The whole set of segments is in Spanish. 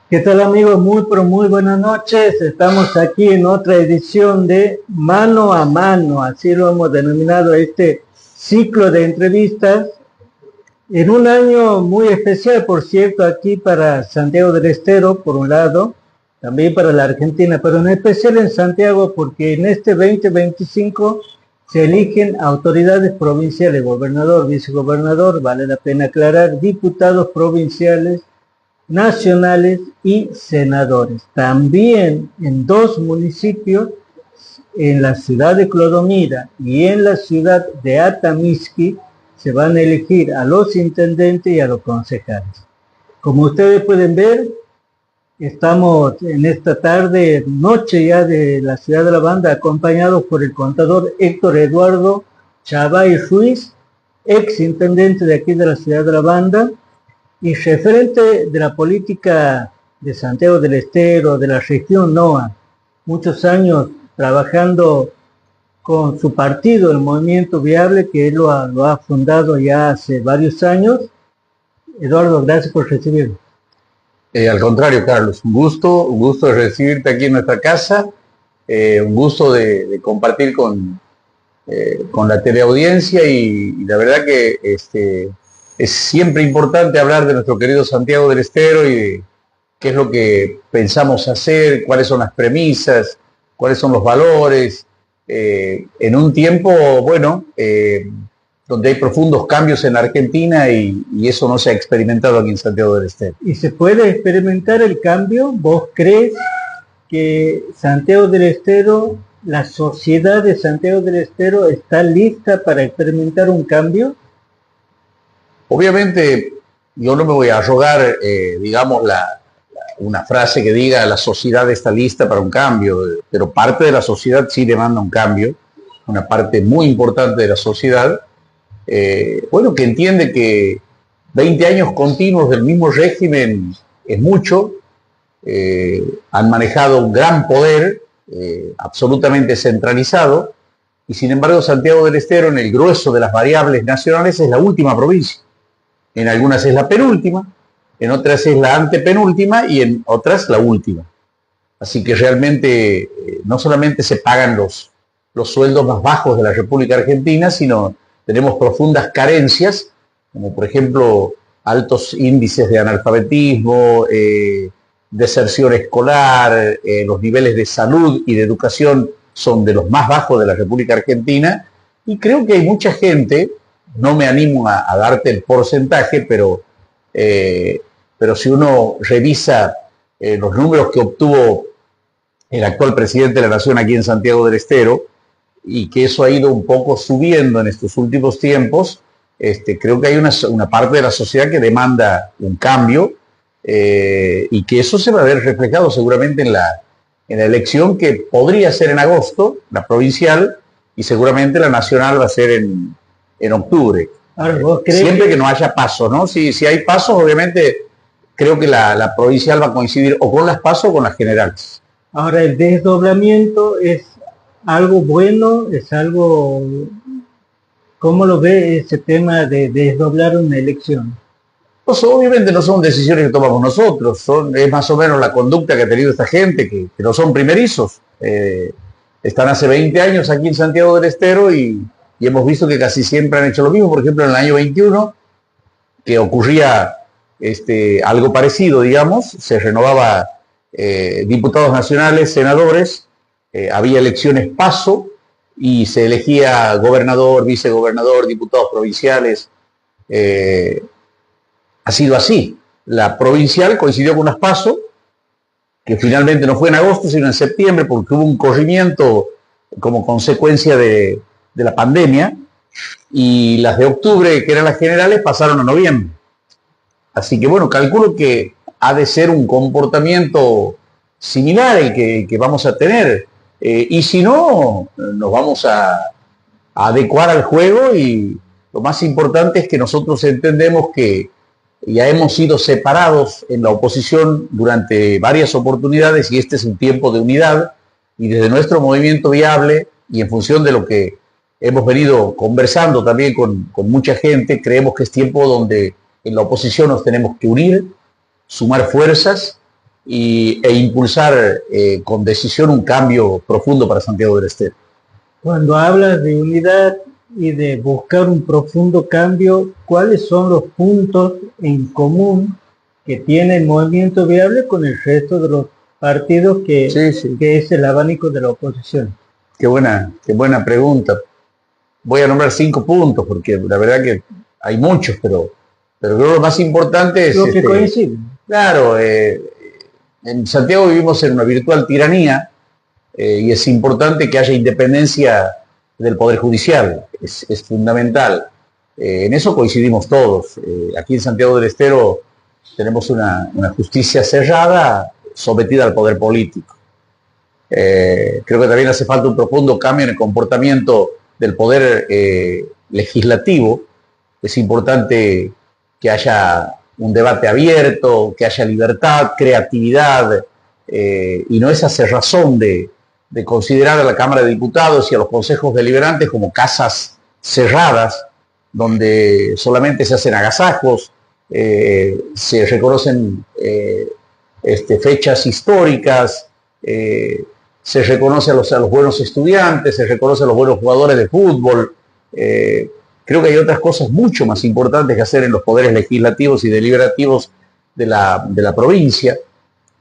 ¿Qué tal, amigos? Muy, pero muy buenas noches. Estamos aquí en otra edición de Mano a Mano, así lo hemos denominado este ciclo de entrevistas, en un año muy especial, por cierto, aquí para Santiago del Estero, por un lado, también para la Argentina, pero en especial en Santiago, porque en este 2025 se eligen autoridades provinciales, gobernador, vicegobernador, vale la pena aclarar, diputados provinciales, nacionales y senadores. También en dos municipios, en la ciudad de Clodomira y en la ciudad de Atamisqui, se van a elegir a los intendentes y a los concejales. Como ustedes pueden ver, estamos en esta tarde, noche ya de la ciudad de La Banda, acompañados por el contador Héctor Eduardo Chavay Ruiz, ex intendente de aquí de la ciudad de La Banda, y referente de la política de Santiago del Estero, de la región NOA, muchos años trabajando con su partido, el Movimiento Viable, que él lo ha fundado ya hace varios años. Eduardo, gracias por recibirme. Al contrario, Carlos, un gusto de recibirte aquí en nuestra casa, un gusto de compartir con la teleaudiencia y la verdad que es siempre importante hablar de nuestro querido Santiago del Estero y de qué es lo que pensamos hacer, cuáles son las premisas, cuáles son los valores, en un tiempo, bueno, donde hay profundos cambios en Argentina y eso no se ha experimentado aquí en Santiago del Estero. ¿Y se puede experimentar el cambio? ¿Vos crees que Santiago del Estero, la sociedad de Santiago del Estero está lista para experimentar un cambio? Obviamente, yo no me voy a arrogar, digamos, una frase que diga la sociedad está lista para un cambio, pero parte de la sociedad sí demanda un cambio, una parte muy importante de la sociedad, bueno, que entiende que 20 años continuos del mismo régimen es mucho, han manejado un gran poder, absolutamente centralizado, y sin embargo Santiago del Estero, en el grueso de las variables nacionales, es la última provincia. En algunas es la penúltima, en otras es la antepenúltima y en otras la última. Así que realmente no solamente se pagan los sueldos más bajos de la República Argentina, sino tenemos profundas carencias, como por ejemplo altos índices de analfabetismo, deserción escolar, los niveles de salud y de educación son de los más bajos de la República Argentina, y creo que hay mucha gente, no me animo a darte el porcentaje, pero si uno revisa los números que obtuvo el actual presidente de la Nación aquí en Santiago del Estero, y que eso ha ido un poco subiendo en estos últimos tiempos, creo que hay una parte de la sociedad que demanda un cambio, y que eso se va a ver reflejado seguramente en la elección que podría ser en agosto, la provincial, y seguramente la nacional va a ser en octubre. Ahora, ¿vos crees siempre que no haya pasos, ¿no? Si hay pasos, obviamente creo que la provincial va a coincidir o con las pasos o con las generales. Ahora, el desdoblamiento es algo bueno, es algo... ¿Cómo lo ve ese tema de desdoblar una elección? Pues obviamente no son decisiones que tomamos nosotros, es más o menos la conducta que ha tenido esta gente, que no son primerizos. Están hace 20 años aquí en Santiago del Estero y hemos visto que casi siempre han hecho lo mismo. Por ejemplo, en el año 21, que ocurría algo parecido, digamos, se renovaba diputados nacionales, senadores, había elecciones paso y se elegía gobernador, vicegobernador, diputados provinciales. Ha sido así. La provincial coincidió con unas paso, que finalmente no fue en agosto, sino en septiembre, porque hubo un corrimiento como consecuencia de la pandemia, y las de octubre, que eran las generales, pasaron a noviembre. Así que bueno, calculo que ha de ser un comportamiento similar el que vamos a tener, y si no, nos vamos a adecuar al juego, y lo más importante es que nosotros entendemos que ya hemos sido separados en la oposición durante varias oportunidades y este es un tiempo de unidad, y desde nuestro Movimiento Viable y en función de lo que hemos venido conversando también con mucha gente, creemos que es tiempo donde en la oposición nos tenemos que unir, sumar fuerzas e impulsar con decisión un cambio profundo para Santiago del Estero. Cuando hablas de unidad y de buscar un profundo cambio, ¿cuáles son los puntos en común que tiene el Movimiento Viable con el resto de los partidos que es el abanico de la oposición? Qué buena pregunta. Voy a nombrar 5 puntos porque la verdad que hay muchos, pero creo que lo más importante es... Lo que coincide. Claro, en Santiago vivimos en una virtual tiranía y es importante que haya independencia del Poder Judicial, es fundamental. En eso coincidimos todos. Aquí en Santiago del Estero tenemos una justicia cerrada sometida al poder político. Creo que también hace falta un profundo cambio en el comportamiento del poder legislativo. Es importante que haya un debate abierto, que haya libertad, creatividad, y no esa cerrazón de considerar a la Cámara de Diputados y a los consejos deliberantes como casas cerradas, donde solamente se hacen agasajos, se reconocen fechas históricas, se reconoce a los buenos estudiantes, se reconoce a los buenos jugadores de fútbol. Creo que hay otras cosas mucho más importantes que hacer en los poderes legislativos y deliberativos de la provincia.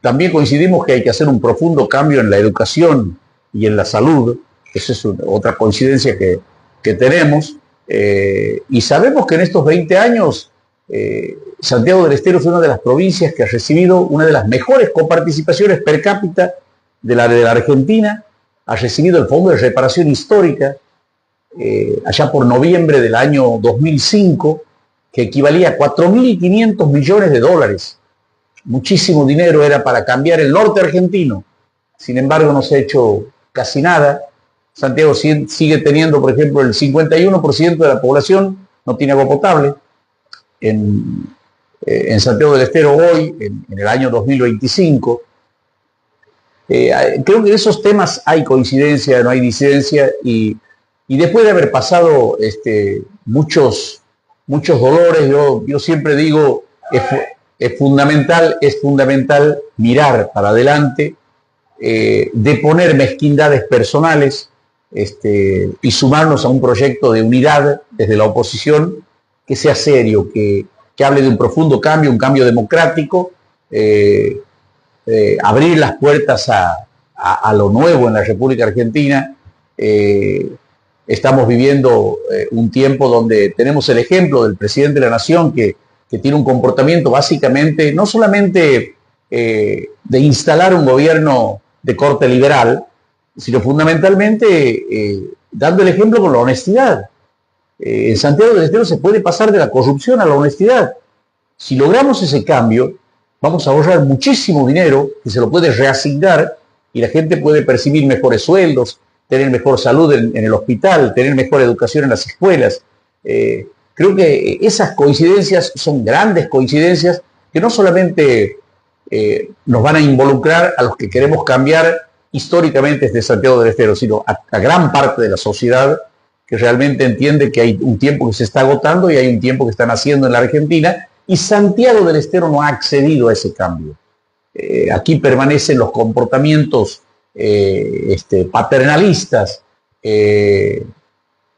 También coincidimos que hay que hacer un profundo cambio en la educación y en la salud. Esa es otra coincidencia que tenemos. Y sabemos que en estos 20 años Santiago del Estero es una de las provincias que ha recibido una de las mejores coparticipaciones per cápita de la Argentina. Ha recibido el Fondo de Reparación Histórica allá por noviembre del año 2005, que equivalía a 4.500 millones de dólares. Muchísimo dinero era para cambiar el norte argentino. Sin embargo, no se ha hecho casi nada. Santiago sigue teniendo, por ejemplo, el 51% de la población no tiene agua potable. En Santiago del Estero hoy, en el año 2025. Creo que en esos temas hay coincidencia, no hay disidencia, y después de haber pasado muchos dolores, yo siempre digo, es fundamental mirar para adelante, deponer mezquindades personales y sumarnos a un proyecto de unidad desde la oposición que sea serio, que hable de un profundo cambio, un cambio democrático, abrir las puertas a lo nuevo en la República Argentina. Estamos viviendo un tiempo donde tenemos el ejemplo del presidente de la Nación que tiene un comportamiento básicamente, no solamente de instalar un gobierno de corte liberal, sino fundamentalmente dando el ejemplo con la honestidad. En Santiago del Estero se puede pasar de la corrupción a la honestidad. Si logramos ese cambio, vamos a ahorrar muchísimo dinero que se lo puede reasignar y la gente puede percibir mejores sueldos, tener mejor salud en el hospital, tener mejor educación en las escuelas. Creo que esas coincidencias son grandes coincidencias que no solamente nos van a involucrar a los que queremos cambiar históricamente desde Santiago del Estero, sino a gran parte de la sociedad que realmente entiende que hay un tiempo que se está agotando y hay un tiempo que están haciendo en la Argentina, y Santiago del Estero no ha accedido a ese cambio. Aquí permanecen los comportamientos paternalistas,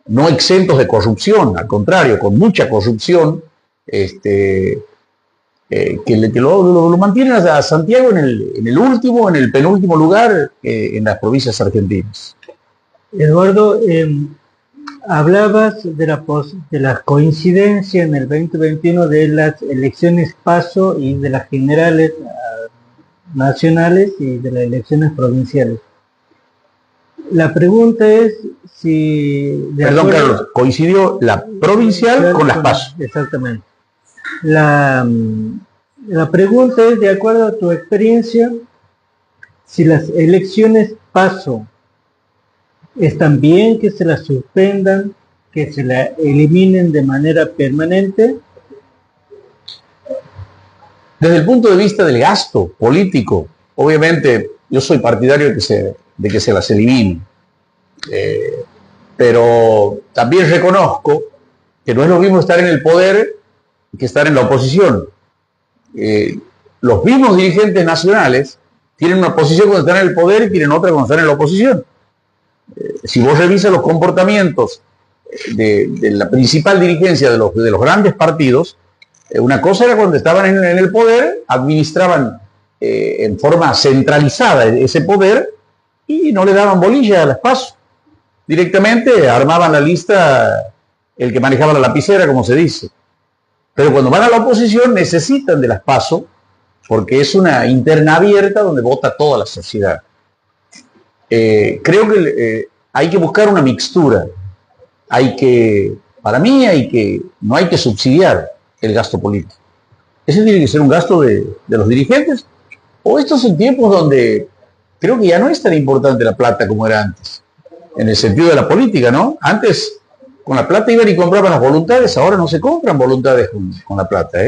no exentos de corrupción, al contrario, con mucha corrupción, que lo mantienen a Santiago en el penúltimo lugar en las provincias argentinas. Eduardo, hablabas de la coincidencia en el 2021 de las elecciones PASO y de las generales nacionales y de las elecciones provinciales. La pregunta es si... Perdón, Carlos, coincidió la provincial con las PASO. Exactamente. La pregunta es, de acuerdo a tu experiencia, si las elecciones PASO están bien que se las suspendan, que se las eliminen de manera permanente. Desde el punto de vista del gasto político, obviamente yo soy partidario de que se las eliminen. Pero también reconozco que no es lo mismo estar en el poder que estar en la oposición. los mismos dirigentes nacionales tienen una posición cuando están en el poder y tienen otra cuando están en la oposición. Si vos revisas los comportamientos de la principal dirigencia de los grandes partidos, una cosa era cuando estaban en el poder, administraban en forma centralizada ese poder y no le daban bolilla a las PASO. Directamente armaban la lista el que manejaba la lapicera, como se dice. Pero cuando van a la oposición necesitan de las PASO porque es una interna abierta donde vota toda la sociedad. Creo que hay que buscar una mixtura. Para mí no hay que subsidiar el gasto político. Ese tiene que ser un gasto de los dirigentes. O estos son tiempos donde creo que ya no es tan importante la plata como era antes. En el sentido de la política, ¿no? Antes con la plata iban y compraban las voluntades, ahora no se compran voluntades con la plata,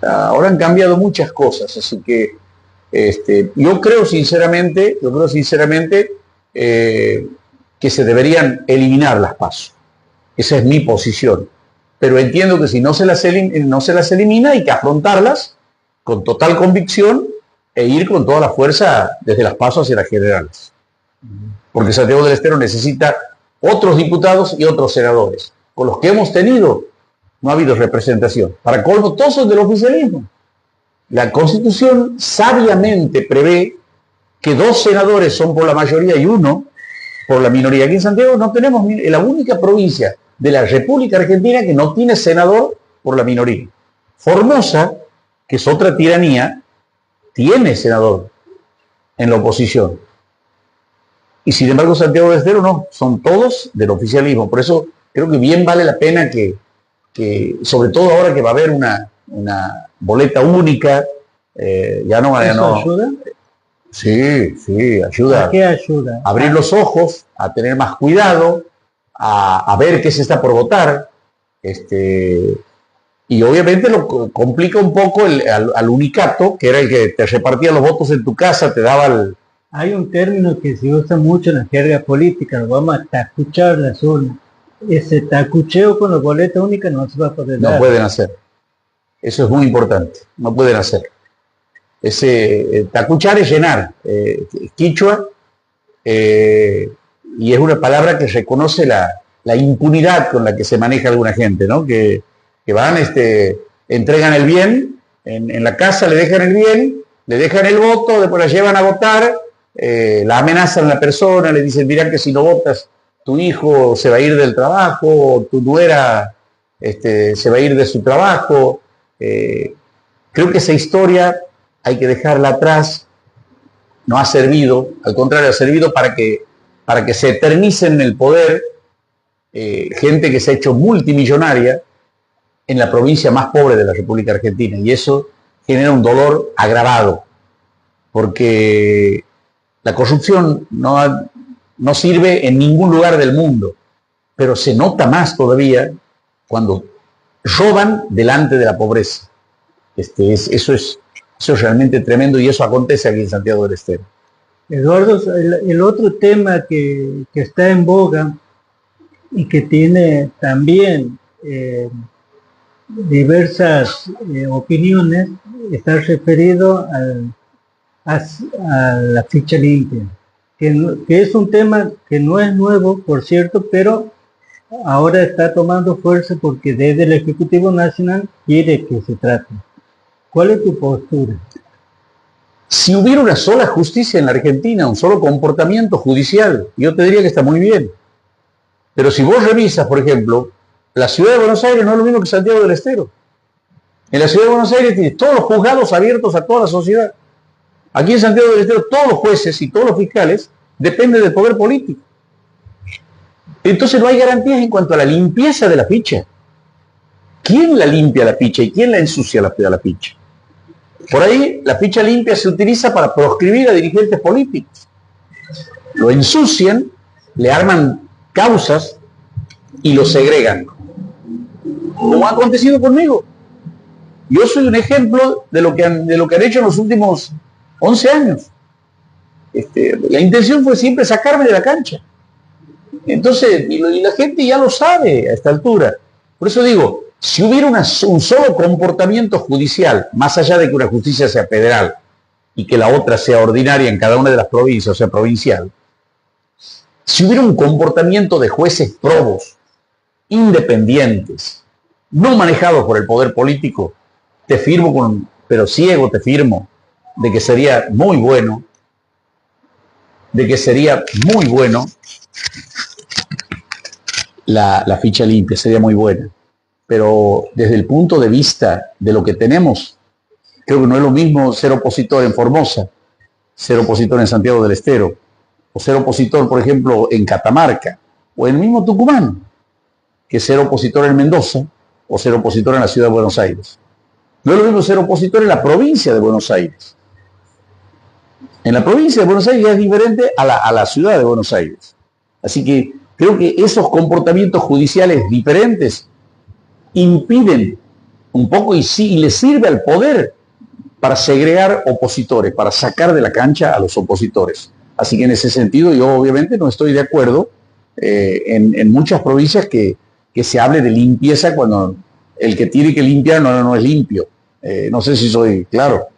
ahora han cambiado muchas cosas, así que yo creo sinceramente que se deberían eliminar las PASO. Esa es mi posición. Pero entiendo que si no se las elimina, hay que afrontarlas con total convicción e ir con toda la fuerza desde las PASO hacia las generales. Porque Santiago del Estero necesita otros diputados y otros senadores. Con los que hemos tenido, no ha habido representación. Para colmo, todos son del oficialismo. La Constitución sabiamente prevé que 2 senadores son por la mayoría y 1 por la minoría. Aquí en Santiago no tenemos, la única provincia de la República Argentina que no tiene senador por la minoría. Formosa, que es otra tiranía, tiene senador en la oposición. Y sin embargo Santiago del Estero no, son todos del oficialismo. Por eso creo que bien vale la pena que sobre todo ahora que va a haber una boleta única, ¿Eso ayuda? Sí, ayuda. ¿A qué ayuda? A abrir los ojos, a tener más cuidado, a ver qué se está por votar. Y obviamente lo complica un poco al unicato, que era el que te repartía los votos en tu casa, te daba el... Hay un término que se usa mucho en la jerga política, lo vamos a tacuchar las urnas. Ese tacucheo con la boleta única no se va a poder dar. No pueden hacer. Eso es muy importante. No pueden hacer. Ese tacuchar es llenar. Quichua, y es una palabra que reconoce la impunidad con la que se maneja alguna gente, ¿no? Que van, entregan el bien, en la casa le dejan el bien, le dejan el voto, después la llevan a votar, la amenazan a la persona, le dicen, mira que si no votas, tu hijo se va a ir del trabajo, tu nuera se va a ir de su trabajo. Creo que esa historia hay que dejarla atrás, no ha servido, al contrario, ha servido para que se eternice en el poder gente que se ha hecho multimillonaria en la provincia más pobre de la República Argentina, y eso genera un dolor agravado, porque la corrupción no sirve en ningún lugar del mundo, pero se nota más todavía cuando roban delante de la pobreza. Eso es realmente tremendo, y eso acontece aquí en Santiago del Estero. Eduardo, el otro tema que está en boga y que tiene también diversas opiniones está referido a la ficha limpia, que es un tema que no es nuevo, por cierto, pero ahora está tomando fuerza porque desde el Ejecutivo Nacional quiere que se trate. ¿Cuál es tu postura? Si hubiera una sola justicia en la Argentina, un solo comportamiento judicial, yo te diría que está muy bien. Pero si vos revisas, por ejemplo, la ciudad de Buenos Aires no es lo mismo que Santiago del Estero. En la ciudad de Buenos Aires tienes todos los juzgados abiertos a toda la sociedad. Aquí en Santiago del Estero todos los jueces y todos los fiscales dependen del poder político. Entonces no hay garantías en cuanto a la limpieza de la ficha. ¿Quién la limpia la ficha y quién la ensucia la ficha? Por ahí la ficha limpia se utiliza para proscribir a dirigentes políticos. Lo ensucian, le arman causas y lo segregan. Como ha acontecido conmigo. Yo soy un ejemplo de lo que han hecho en los últimos 11 años. La intención fue siempre sacarme de la cancha. Entonces, y la gente ya lo sabe a esta altura. Por eso digo, Si hubiera un solo comportamiento judicial, más allá de que una justicia sea federal y que la otra sea ordinaria en cada una de las provincias, o sea, provincial, si hubiera un comportamiento de jueces probos, independientes, no manejados por el poder político, te firmo pero ciego te firmo, de que sería muy bueno, la ficha limpia, sería muy buena. Pero desde el punto de vista de lo que tenemos, creo que no es lo mismo ser opositor en Formosa, ser opositor en Santiago del Estero, o ser opositor, por ejemplo, en Catamarca, o en el mismo Tucumán, que ser opositor en Mendoza, o ser opositor en la ciudad de Buenos Aires. No es lo mismo ser opositor en la provincia de Buenos Aires. En la provincia de Buenos Aires ya es diferente a la ciudad de Buenos Aires. Así que creo que esos comportamientos judiciales diferentes impiden un poco y les sirve al poder para segregar opositores, para sacar de la cancha a los opositores. Así que en ese sentido yo obviamente no estoy de acuerdo en muchas provincias que se hable de limpieza cuando el que tiene que limpiar no es limpio. No sé si soy claro.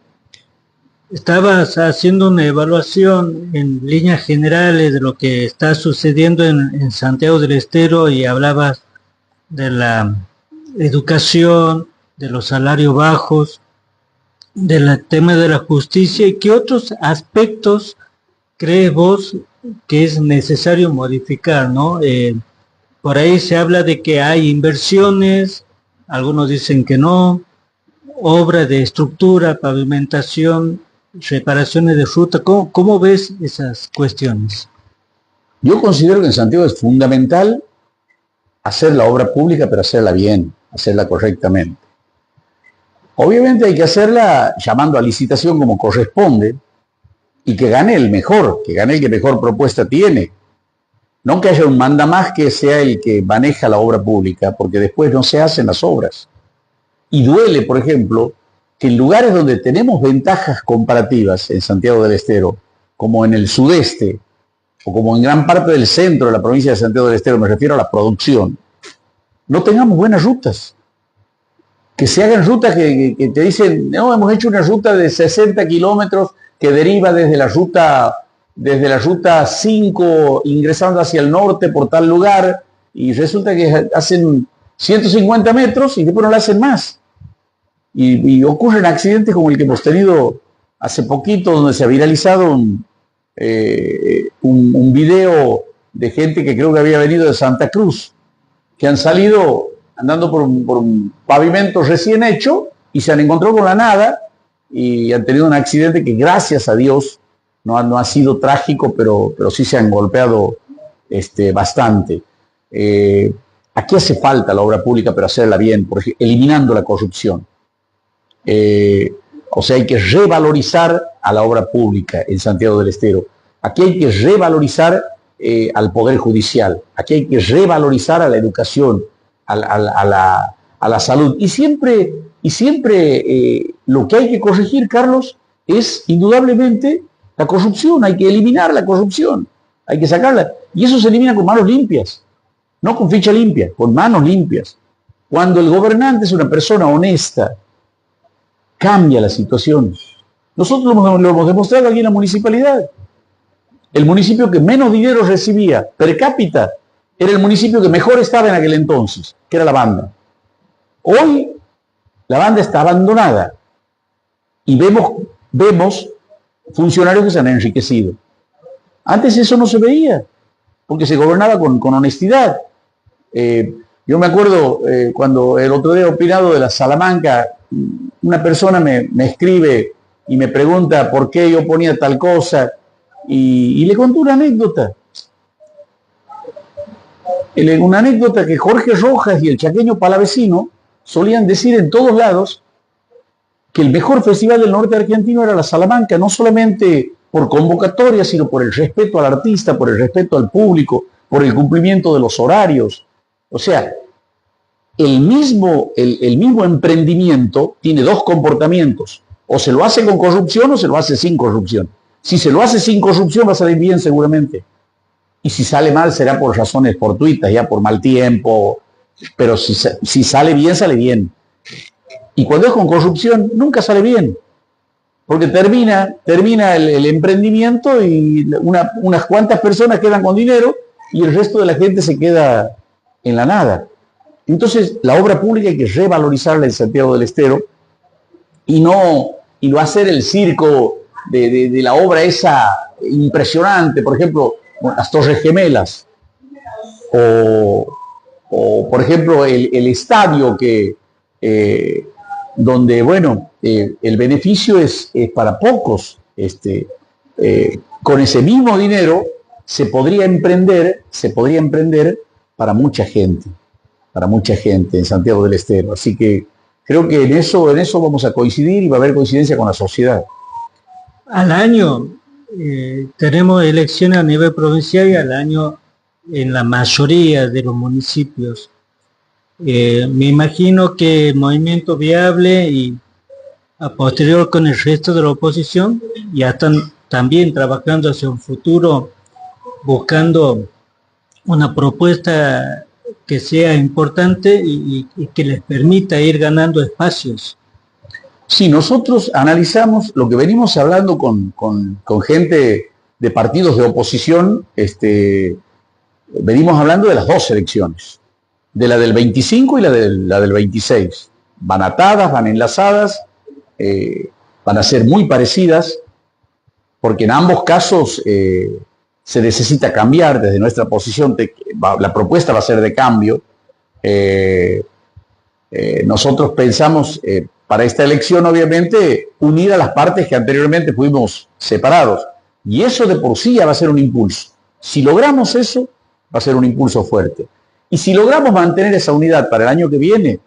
Estabas haciendo una evaluación en líneas generales de lo que está sucediendo en Santiago del Estero y hablabas de la educación, de los salarios bajos, del tema de la justicia. ¿Y qué otros aspectos crees vos que es necesario modificar, ¿no? Por ahí se habla de que hay inversiones, algunos dicen que no, obra de estructura, pavimentación, reparaciones de ruta. ¿Cómo ves esas cuestiones? Yo considero que en Santiago es fundamental hacer la obra pública, pero hacerla bien, hacerla correctamente. Obviamente hay que hacerla llamando a licitación como corresponde y que gane el mejor, que gane el que mejor propuesta tiene. No que haya un mandamás que sea el que maneja la obra pública, porque después no se hacen las obras. Y duele, por ejemplo, que en lugares donde tenemos ventajas comparativas en Santiago del Estero, como en el sudeste, o como en gran parte del centro de la provincia de Santiago del Estero, me refiero a la producción, no tengamos buenas rutas. Que se hagan rutas que te dicen, no, hemos hecho una ruta de 60 kilómetros que deriva desde la ruta 5, ingresando hacia el norte por tal lugar, y resulta que hacen 150 metros y después no la hacen más. Y ocurren accidentes como el que hemos tenido hace poquito, donde se ha viralizado un video de gente que creo que había venido de Santa Cruz, que han salido andando por un pavimento recién hecho y se han encontrado con la nada y han tenido un accidente que gracias a Dios no ha sido trágico, pero sí se han golpeado bastante. Aquí hace falta la obra pública, pero hacerla bien, por ejemplo, eliminando la corrupción. O sea, hay que revalorizar a la obra pública en Santiago del Estero. Aquí hay que revalorizar al Poder Judicial. Aquí hay que revalorizar a la educación, a la salud. Y siempre lo que hay que corregir, Carlos, es indudablemente la corrupción. Hay que eliminar la corrupción. Hay que sacarla. Y eso se elimina con manos limpias. No con ficha limpia, con manos limpias. Cuando el gobernante es una persona honesta, cambia la situación. Nosotros lo hemos demostrado aquí en la municipalidad. El municipio que menos dinero recibía per cápita era el municipio que mejor estaba en aquel entonces, que era La Banda. Hoy La Banda está abandonada y vemos funcionarios que se han enriquecido. Antes eso no se veía, porque se gobernaba con honestidad. Yo me acuerdo cuando el otro día he opinado de la Salamanca, una persona me escribe y me pregunta por qué yo ponía tal cosa y le conté una anécdota. Una anécdota que Jorge Rojas y el chaqueño palavecino solían decir en todos lados que el mejor festival del norte argentino era la Salamanca, no solamente por convocatoria, sino por el respeto al artista, por el respeto al público, por el cumplimiento de los horarios. O sea, el mismo emprendimiento tiene dos comportamientos. O se lo hace con corrupción o se lo hace sin corrupción. Si se lo hace sin corrupción va a salir bien seguramente. Y si sale mal será por razones fortuitas, ya por mal tiempo, pero si sale bien, sale bien. Y cuando es con corrupción, nunca sale bien, porque termina el emprendimiento y unas cuantas personas quedan con dinero y el resto de la gente se queda en la nada. Entonces, la obra pública hay que revalorizarla en Santiago del Estero y no hacer el circo de la obra esa impresionante, por ejemplo, las Torres Gemelas, o por ejemplo, el estadio donde, bueno, el beneficio es para pocos. Con ese mismo dinero se podría emprender para mucha gente en Santiago del Estero. Así que creo que en eso vamos a coincidir y va a haber coincidencia con la sociedad. Al año tenemos elecciones a nivel provincial y al año en la mayoría de los municipios. Me imagino que el Movimiento Viable y a posterior con el resto de la oposición ya están también trabajando hacia un futuro, buscando una propuesta que sea importante y que les permita ir ganando espacios. Sí, nosotros analizamos lo que venimos hablando con gente de partidos de oposición, venimos hablando de las dos elecciones, de la del 25 y la del 26. Van atadas, van enlazadas, van a ser muy parecidas, porque en ambos casos se necesita cambiar desde nuestra posición. La propuesta va a ser de cambio. Nosotros pensamos para esta elección, obviamente, unir a las partes que anteriormente fuimos separados. Y eso de por sí ya va a ser un impulso. Si logramos eso, va a ser un impulso fuerte. Y si logramos mantener esa unidad para el año que viene,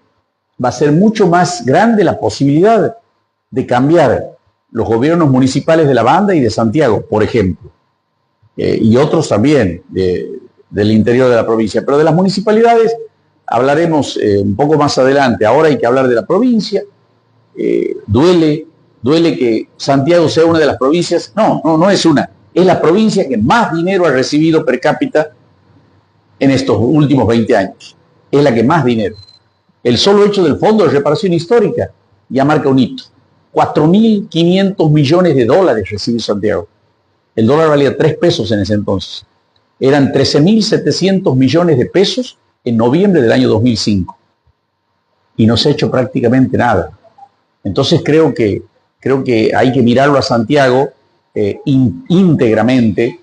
va a ser mucho más grande la posibilidad de cambiar los gobiernos municipales de la Banda y de Santiago, por ejemplo, y otros también del interior de la provincia. Pero de las municipalidades hablaremos un poco más adelante. Ahora hay que hablar de la provincia. Duele que Santiago sea una de las provincias, no es una, es la provincia que más dinero ha recibido per cápita en estos últimos 20 años. Es la que más dinero. El solo hecho del Fondo de Reparación Histórica ya marca un hito. 4.500 millones de dólares recibió Santiago. El dólar valía 3 pesos en ese entonces. Eran 13.700 millones de pesos en noviembre del año 2005. Y no se ha hecho prácticamente nada. Entonces creo que hay que mirarlo a Santiago íntegramente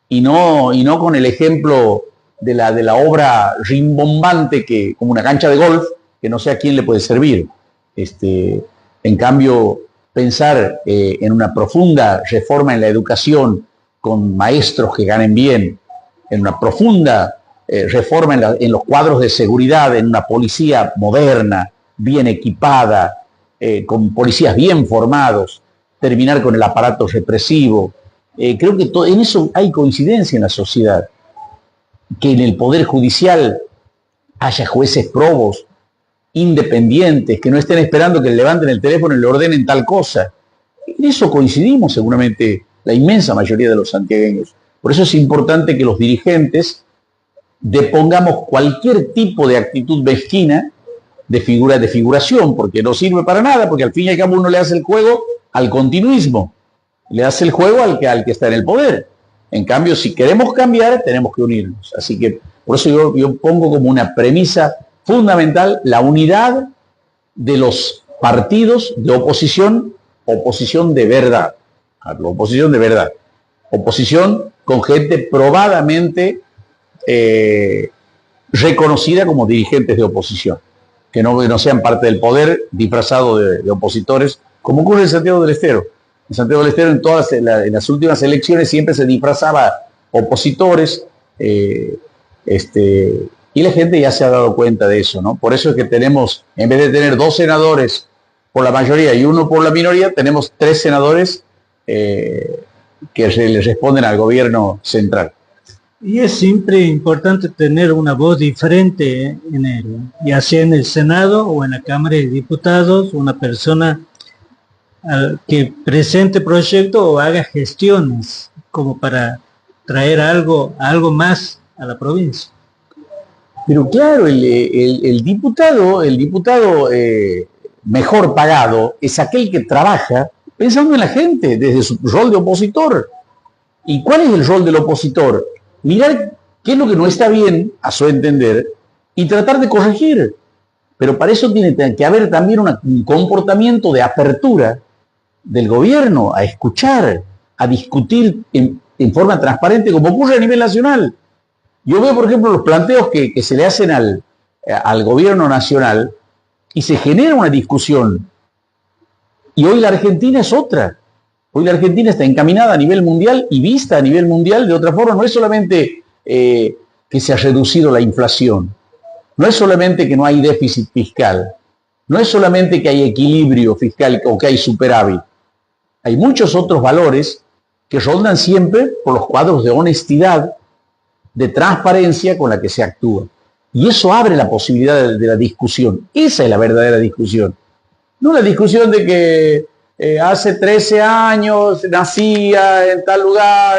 y no con el ejemplo de la obra rimbombante como una cancha de golf, que no sé a quién le puede servir. En cambio, pensar en una profunda reforma en la educación con maestros que ganen bien, en una profunda reforma en los cuadros de seguridad, en una policía moderna, bien equipada, con policías bien formados, terminar con el aparato represivo. Creo que en eso hay coincidencia en la sociedad. Que en el Poder Judicial haya jueces probos, independientes, que no estén esperando que le levanten el teléfono y le ordenen tal cosa. En eso coincidimos seguramente la inmensa mayoría de los santiagueños. Por eso es importante que los dirigentes depongamos cualquier tipo de actitud mezquina, de figuración, porque no sirve para nada, porque al fin y al cabo uno le hace el juego al continuismo, le hace el juego al que está en el poder. En cambio, si queremos cambiar, tenemos que unirnos. Así que por eso yo pongo como una premisa fundamental la unidad de los partidos de oposición de verdad. Oposición de verdad. Oposición con gente probadamente reconocida como dirigentes de oposición. Que no sean parte del poder disfrazado de opositores, como ocurre en Santiago del Estero. En Santiago del Estero, en las últimas elecciones, siempre se disfrazaba opositores, y la gente ya se ha dado cuenta de eso, ¿no? Por eso es que tenemos, en vez de tener 2 senadores por la mayoría y 1 por la minoría, tenemos 3 senadores que le responden al gobierno central. Y es siempre importante tener una voz diferente ya sea en el Senado o en la Cámara de Diputados, una persona que presente proyectos o haga gestiones como para traer algo más a la provincia. Pero claro, el diputado mejor pagado es aquel que trabaja pensando en la gente desde su rol de opositor. ¿Y cuál es el rol del opositor? Mirar qué es lo que no está bien, a su entender, y tratar de corregir. Pero para eso tiene que haber también un comportamiento de apertura del gobierno, a escuchar, a discutir en forma transparente, como ocurre a nivel nacional. Yo veo, por ejemplo, los planteos que se le hacen al gobierno nacional y se genera una discusión. Y hoy la Argentina es otra. Hoy la Argentina está encaminada a nivel mundial y vista a nivel mundial de otra forma. No es solamente que se ha reducido la inflación, no es solamente que no hay déficit fiscal, no es solamente que hay equilibrio fiscal o que hay superávit. Hay muchos otros valores que rondan siempre por los cuadros de honestidad, de transparencia con la que se actúa. Y eso abre la posibilidad de la discusión. Esa es la verdadera discusión. No la discusión de que hace 13 años nacía en tal lugar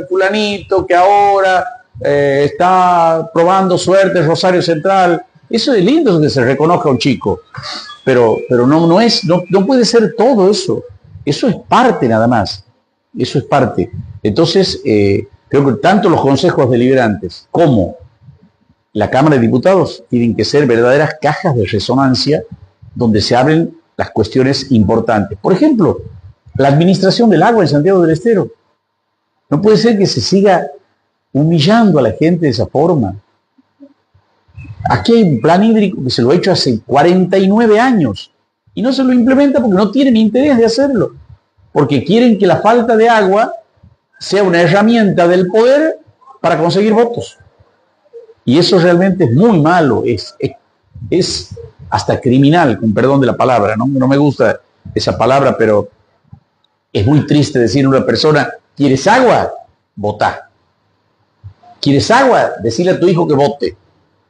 fulanito que ahora está probando suerte en Rosario Central. Eso es lindo que se reconozca a un chico, pero no puede ser todo eso. Eso es parte nada más. Eso es parte. Entonces, creo que tanto los consejos deliberantes como la Cámara de Diputados tienen que ser verdaderas cajas de resonancia donde se abren las cuestiones importantes. Por ejemplo, la administración del agua en Santiago del Estero. No puede ser que se siga humillando a la gente de esa forma. Aquí hay un plan hídrico que se lo ha hecho hace 49 años y no se lo implementa porque no tienen interés de hacerlo, porque quieren que la falta de agua sea una herramienta del poder para conseguir votos. Y eso realmente es muy malo, es hasta criminal, con perdón de la palabra, ¿no? No me gusta esa palabra, pero es muy triste decir a una persona, ¿quieres agua? Votá. ¿Quieres agua? Decirle a tu hijo que vote.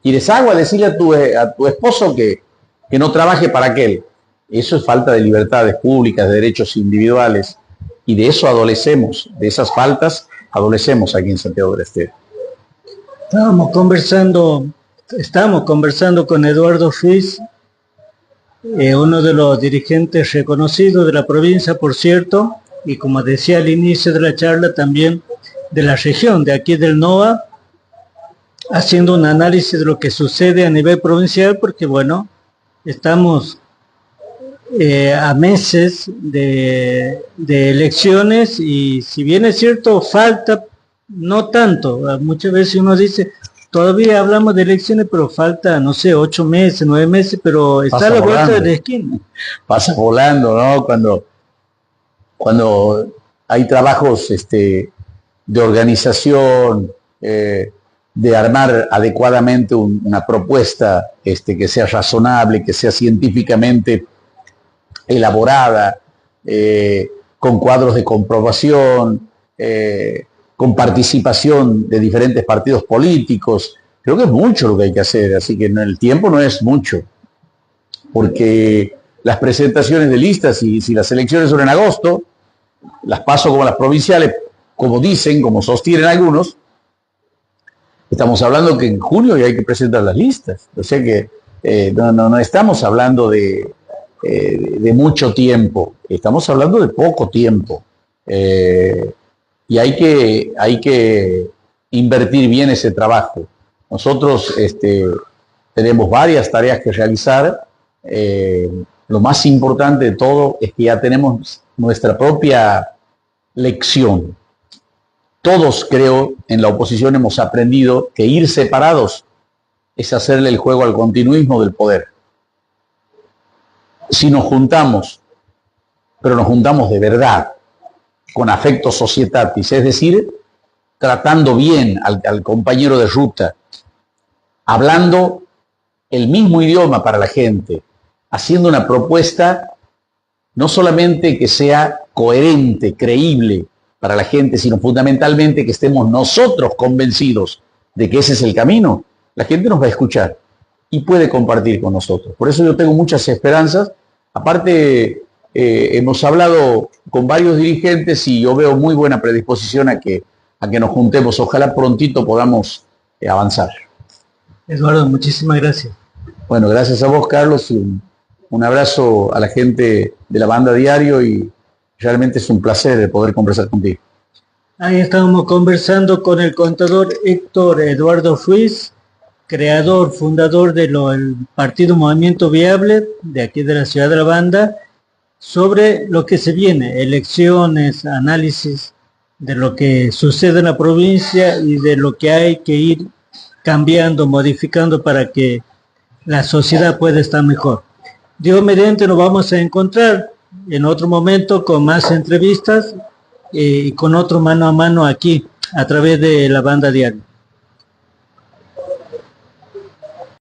¿Quieres agua? Decirle a tu esposo que no trabaje para aquel. Eso es falta de libertades públicas, de derechos individuales. Y de eso adolecemos, de esas faltas adolecemos aquí en Santiago del Estero. Estamos conversando con Eduardo Ruiz, uno de los dirigentes reconocidos de la provincia, por cierto, y como decía al inicio de la charla, también de la región, de aquí del NOA, haciendo un análisis de lo que sucede a nivel provincial, porque bueno, estamos a meses de elecciones y si bien es cierto, falta no tanto, muchas veces uno dice, todavía hablamos de elecciones, pero falta, no sé, 8 meses, 9 meses, pero está a la vuelta de la esquina. Pasa volando, ¿no? Cuando hay trabajos de organización, de armar adecuadamente una propuesta que sea razonable, que sea científicamente elaborada, con cuadros de comprobación, con participación de diferentes partidos políticos. Creo que es mucho lo que hay que hacer, así que el tiempo no es mucho, porque las presentaciones de listas, y si las elecciones son en agosto, las PASO como las provinciales, como dicen, como sostienen algunos, estamos hablando que en junio ya hay que presentar las listas. O sea que no estamos hablando de mucho tiempo, estamos hablando de poco tiempo. Y hay que invertir bien ese trabajo. Nosotros tenemos varias tareas que realizar. Lo más importante de todo es que ya tenemos nuestra propia lección. Todos, creo, en la oposición hemos aprendido que ir separados es hacerle el juego al continuismo del poder. Si nos juntamos, pero nos juntamos de verdad, con affecto societatis, es decir, tratando bien al compañero de ruta, hablando el mismo idioma para la gente, haciendo una propuesta no solamente que sea coherente, creíble para la gente, sino fundamentalmente que estemos nosotros convencidos de que ese es el camino, la gente nos va a escuchar y puede compartir con nosotros. Por eso yo tengo muchas esperanzas. Aparte, hemos hablado con varios dirigentes y yo veo muy buena predisposición a que nos juntemos. Ojalá prontito podamos avanzar. Eduardo, muchísimas gracias. Bueno, gracias a vos, Carlos, y un abrazo a la gente de la banda Diario y realmente es un placer poder conversar contigo. Ahí estábamos conversando con el contador Héctor Eduardo Ruiz, creador, fundador del Partido Movimiento Viable de aquí de la ciudad de La Banda, sobre lo que se viene, elecciones, análisis de lo que sucede en la provincia y de lo que hay que ir cambiando, modificando para que la sociedad pueda estar mejor. Dios mediante nos vamos a encontrar en otro momento con más entrevistas y con otro mano a mano aquí a través de la Banda Diario.